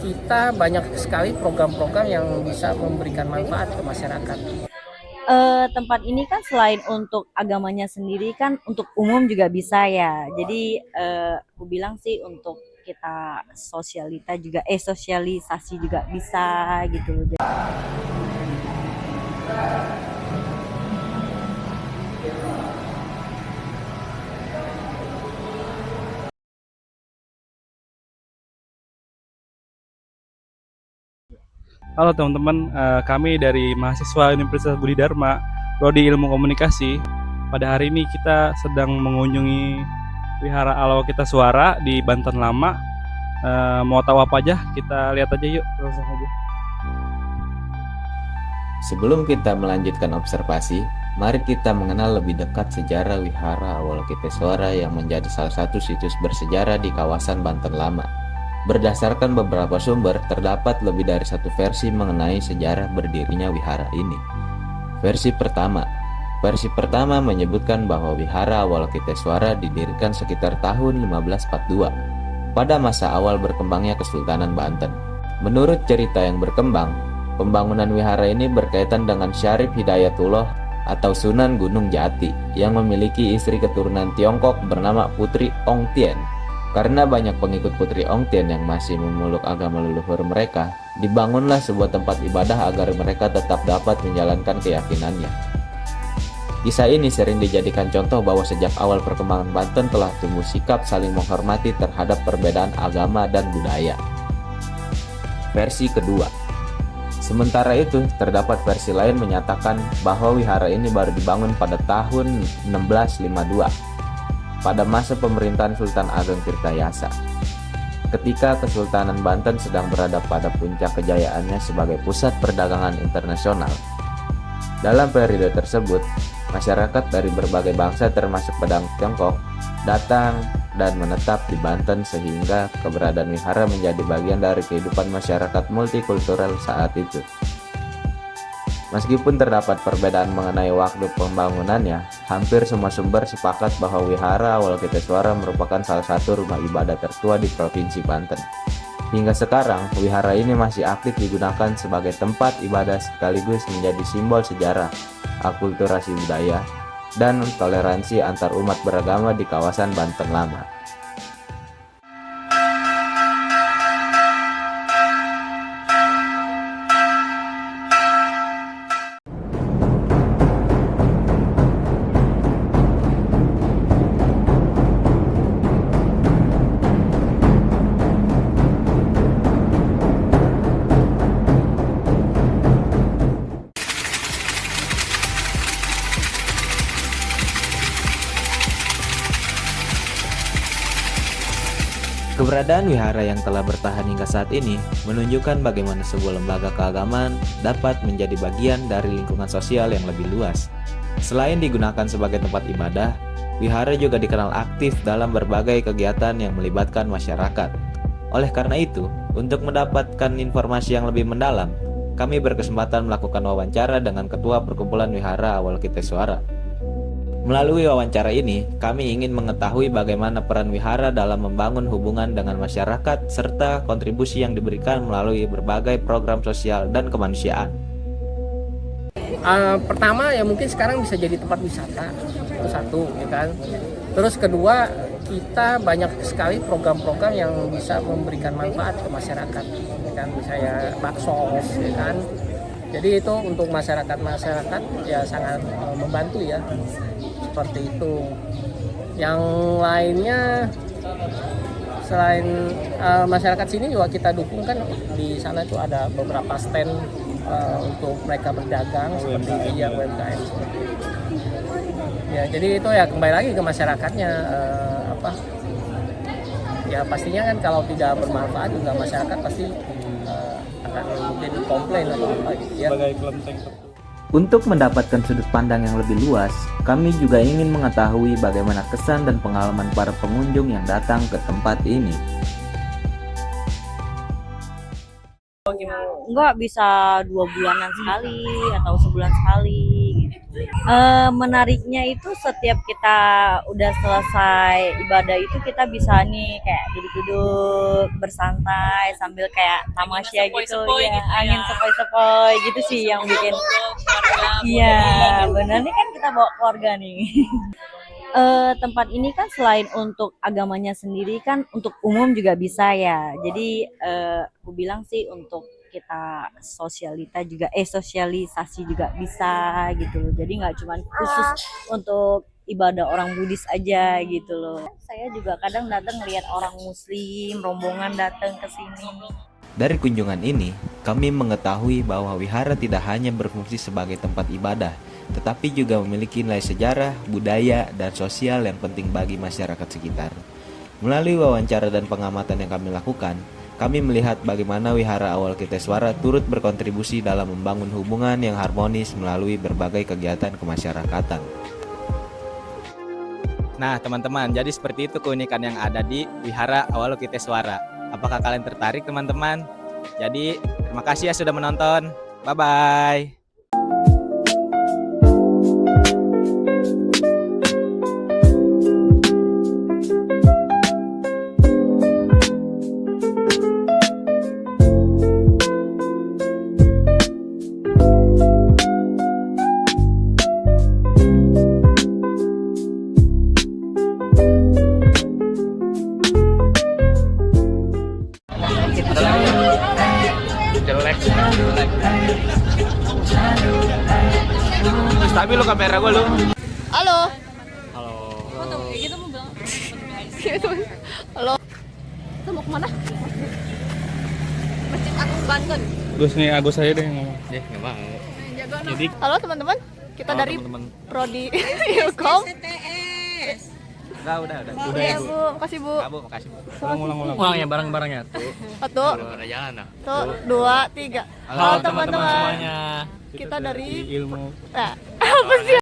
kita banyak sekali program-program yang bisa memberikan manfaat ke masyarakat. Tempat ini kan selain untuk agamanya sendiri kan untuk umum juga bisa ya. Jadi aku bilang sih untuk kita sosialisasi juga bisa gitu. Halo teman-teman, kami dari mahasiswa Universitas Budi Dharma, Prodi Ilmu Komunikasi. Pada hari ini kita sedang mengunjungi Wihara Awalokiteswara di Banten Lama. Mau tahu apa aja? Kita lihat aja yuk, langsung aja. Sebelum kita melanjutkan observasi, mari kita mengenal lebih dekat sejarah Wihara Awalokiteswara yang menjadi salah satu situs bersejarah di kawasan Banten Lama. Berdasarkan beberapa sumber, terdapat lebih dari satu versi mengenai sejarah berdirinya wihara ini. Versi pertama menyebutkan bahwa Wihara Awalokiteswara didirikan sekitar tahun 1542, pada masa awal berkembangnya Kesultanan Banten. Menurut cerita yang berkembang, pembangunan wihara ini berkaitan dengan Syarif Hidayatullah atau Sunan Gunung Jati yang memiliki istri keturunan Tiongkok bernama Putri Ong Tien. Karena banyak pengikut Putri Ong Tien yang masih memeluk agama leluhur mereka, dibangunlah sebuah tempat ibadah agar mereka tetap dapat menjalankan keyakinannya. Kisah ini sering dijadikan contoh bahwa sejak awal perkembangan Banten telah tumbuh sikap saling menghormati terhadap perbedaan agama dan budaya. Versi kedua. Sementara itu, terdapat versi lain menyatakan bahwa wihara ini baru dibangun pada tahun 1652. Pada masa pemerintahan Sultan Ageng Tirtayasa, ketika Kesultanan Banten sedang berada pada puncak kejayaannya sebagai pusat perdagangan internasional. Dalam periode tersebut, masyarakat dari berbagai bangsa termasuk pedang Tiongkok datang dan menetap di Banten sehingga keberadaan wihara menjadi bagian dari kehidupan masyarakat multikultural saat itu. Meskipun terdapat perbedaan mengenai waktu pembangunannya, hampir semua sumber sepakat bahwa Wihara Awalokiteswara merupakan salah satu rumah ibadah tertua di Provinsi Banten. Hingga sekarang, wihara ini masih aktif digunakan sebagai tempat ibadah sekaligus menjadi simbol sejarah, akulturasi budaya, dan toleransi antar umat beragama di kawasan Banten Lama. Keberadaan wihara yang telah bertahan hingga saat ini menunjukkan bagaimana sebuah lembaga keagamaan dapat menjadi bagian dari lingkungan sosial yang lebih luas. Selain digunakan sebagai tempat ibadah, wihara juga dikenal aktif dalam berbagai kegiatan yang melibatkan masyarakat. Oleh karena itu, untuk mendapatkan informasi yang lebih mendalam, kami berkesempatan melakukan wawancara dengan Ketua Perkumpulan Wihara Awalokiteswara. Melalui wawancara ini, kami ingin mengetahui bagaimana peran wihara dalam membangun hubungan dengan masyarakat serta kontribusi yang diberikan melalui berbagai program sosial dan kemanusiaan. Pertama ya mungkin sekarang bisa jadi tempat wisata, itu satu, ya kan. Terus kedua, kita banyak sekali program-program yang bisa memberikan manfaat ke masyarakat, ya kan. Misalnya baksos, ya kan. Jadi itu untuk masyarakat ya sangat membantu ya. Seperti itu. Yang lainnya selain masyarakat sini juga kita dukung kan, di sana itu ada beberapa stand untuk mereka berdagang seperti yang UMKM seperti itu. Ya, jadi itu ya kembali lagi ke masyarakatnya, ya pastinya kan kalau tidak bermanfaat juga masyarakat pasti akan mungkin komplain atau apa gitu ya. Sebagai kelenteng. Untuk mendapatkan sudut pandang yang lebih luas, kami juga ingin mengetahui bagaimana kesan dan pengalaman para pengunjung yang datang ke tempat ini. Enggak bisa 2 bulanan sekali atau sebulan sekali gitu. Menariknya itu setiap kita udah selesai ibadah itu kita bisa nih kayak duduk-duduk bersantai sambil kayak tamasya gitu ya, angin sepoi-sepoi gitu sih yang bikin. Iya, benar nih kan kita bawa keluarga nih. Tempat ini kan selain untuk agamanya sendiri kan untuk umum juga bisa ya. Jadi aku bilang sih untuk kita sosialisasi juga bisa gitu loh. Jadi nggak cuma khusus untuk ibadah orang Buddhis aja gitu loh. Saya juga kadang datang lihat orang Muslim rombongan datang ke sini. Dari kunjungan ini, kami mengetahui bahwa wihara tidak hanya berfungsi sebagai tempat ibadah, tetapi juga memiliki nilai sejarah, budaya, dan sosial yang penting bagi masyarakat sekitar. Melalui wawancara dan pengamatan yang kami lakukan, kami melihat bagaimana Wihara Awalokiteswara turut berkontribusi dalam membangun hubungan yang harmonis melalui berbagai kegiatan kemasyarakatan. Nah, teman-teman, jadi seperti itu keunikan yang ada di Wihara Awalokiteswara. Apakah kalian tertarik, teman-teman? Jadi, terima kasih ya sudah menonton. Bye-bye. Stabil lo kamera gue lo. Halo. Halo. Gitu mau bilang. Gitu. Halo. Kita mau kemana? Masjid Agung Banten. Gus nih Agus aja deh ngomong. Nggak mau. Jadi Halo teman-teman. Kita halo, dari teman-teman. Prodi Ilkom. Udah. Iya Bu, makasih Bu. Bu, makasih, Bu. Ulang. Uang ya barang-barangnya tuh. Satu, Udah jalan dah. tuh, dua, tiga. Halo teman-teman. semuanya. Kita dari ilmu apa sih?